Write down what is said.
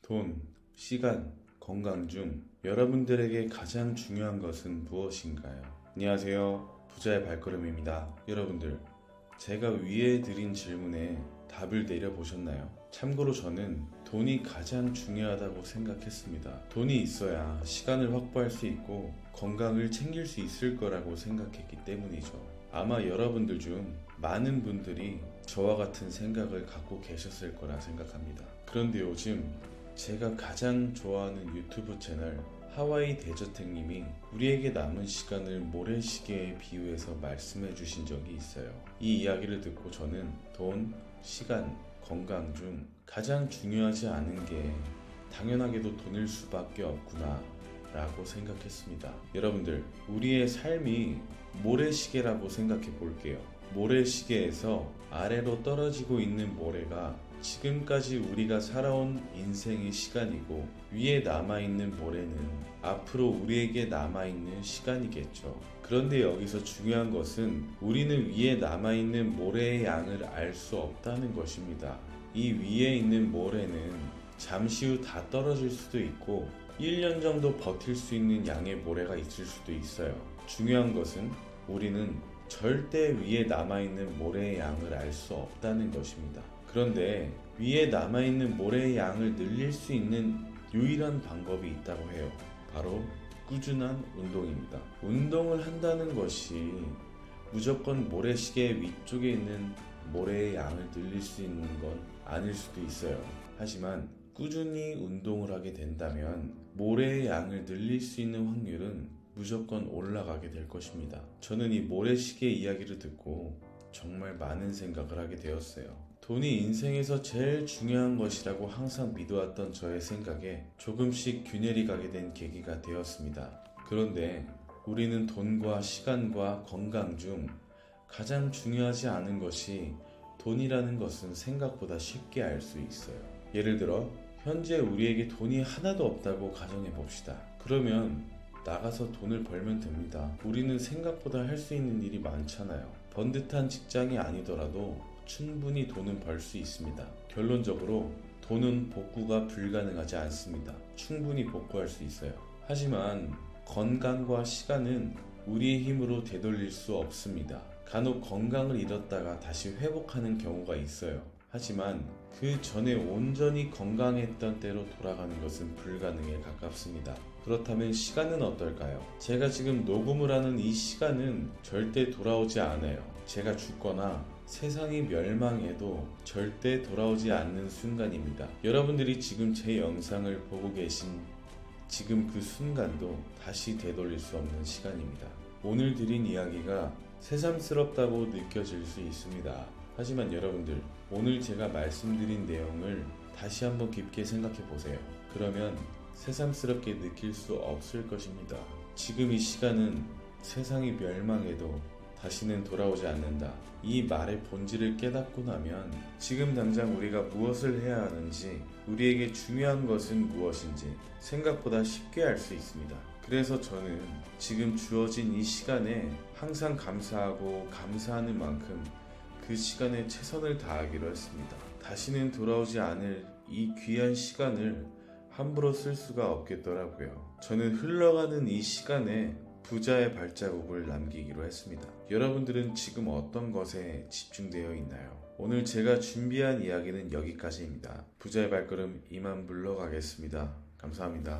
돈, 시간, 건강 중 여러분들에게 가장 중요한 것은 무엇인가요? 안녕하세요. 부자의 발걸음입니다. 여러분들, 제가 위에 드린 질문에 답을 내려보셨나요? 참고로 저는 돈이 가장 중요하다고 생각했습니다. 돈이 있어야 시간을 확보할 수 있고 건강을 챙길 수 있을 거라고 생각했기 때문이죠. 아마 여러분들 중 많은 분들이 저와 같은 생각을 갖고 계셨을 거라 생각합니다. 그런데 요즘 제가 가장 좋아하는 유튜브 채널 하와이 대저택님이 우리에게 남은 시간을 모래시계에 비유해서 말씀해 주신 적이 있어요. 이 이야기를 듣고 저는 돈, 시간, 건강 중 가장 중요하지 않은 게 당연하게도 돈일 수밖에 없구나 라고 생각했습니다. 여러분들, 우리의 삶이 모래시계라고 생각해 볼게요. 모래시계에서 아래로 떨어지고 있는 모래가 지금까지 우리가 살아온 인생의 시간이고, 위에 남아있는 모래는 앞으로 우리에게 남아있는 시간이겠죠. 그런데 여기서 중요한 것은 우리는 위에 남아있는 모래의 양을 알 수 없다는 것입니다. 이 위에 있는 모래는 잠시 후 다 떨어질 수도 있고 1년 정도 버틸 수 있는 양의 모래가 있을 수도 있어요. 중요한 것은 우리는 절대 위에 남아있는 모래의 양을 알 수 없다는 것입니다. 그런데 위에 남아있는 모래의 양을 늘릴 수 있는 유일한 방법이 있다고 해요. 바로 꾸준한 운동입니다. 운동을 한다는 것이 무조건 모래시계 위쪽에 있는 모래의 양을 늘릴 수 있는 건 아닐 수도 있어요. 하지만 꾸준히 운동을 하게 된다면 모래의 양을 늘릴 수 있는 확률은 무조건 올라가게 될 것입니다. 저는 이 모래시계 이야기를 듣고 정말 많은 생각을 하게 되었어요. 돈이 인생에서 제일 중요한 것이라고 항상 믿어왔던 저의 생각에 조금씩 균열이 가게 된 계기가 되었습니다. 그런데 우리는 돈과 시간과 건강 중 가장 중요하지 않은 것이 돈이라는 것은 생각보다 쉽게 알 수 있어요. 예를 들어 현재 우리에게 돈이 하나도 없다고 가정해 봅시다. 그러면 나가서 돈을 벌면 됩니다. 우리는 생각보다 할 수 있는 일이 많잖아요. 번듯한 직장이 아니더라도 충분히 돈은 벌 수 있습니다. 결론적으로 돈은 복구가 불가능하지 않습니다. 충분히 복구할 수 있어요. 하지만 건강과 시간은 우리의 힘으로 되돌릴 수 없습니다. 간혹 건강을 잃었다가 다시 회복하는 경우가 있어요. 하지만 그 전에 온전히 건강했던 때로 돌아가는 것은 불가능에 가깝습니다. 그렇다면 시간은 어떨까요? 제가 지금 녹음을 하는 이 시간은 절대 돌아오지 않아요. 제가 죽거나 세상이 멸망해도 절대 돌아오지 않는 순간입니다. 여러분들이 지금 제 영상을 보고 계신 지금 그 순간도 다시 되돌릴 수 없는 시간입니다. 오늘 드린 이야기가 새삼스럽다고 느껴질 수 있습니다. 하지만 여러분들, 오늘 제가 말씀드린 내용을 다시 한번 깊게 생각해 보세요. 그러면 새삼스럽게 느낄 수 없을 것입니다. 지금 이 시간은 세상이 멸망해도 다시는 돌아오지 않는다. 이 말의 본질을 깨닫고 나면 지금 당장 우리가 무엇을 해야 하는지, 우리에게 중요한 것은 무엇인지 생각보다 쉽게 알 수 있습니다. 그래서 저는 지금 주어진 이 시간에 항상 감사하고 감사하는 만큼 그 시간에 최선을 다하기로 했습니다. 다시는 돌아오지 않을 이 귀한 시간을 함부로 쓸 수가 없겠더라고요. 저는 흘러가는 이 시간에 부자의 발자국을 남기기로 했습니다. 여러분들은 지금 어떤 것에 집중되어 있나요? 오늘 제가 준비한 이야기는 여기까지입니다. 부자의 발걸음 이만 물러가겠습니다. 감사합니다.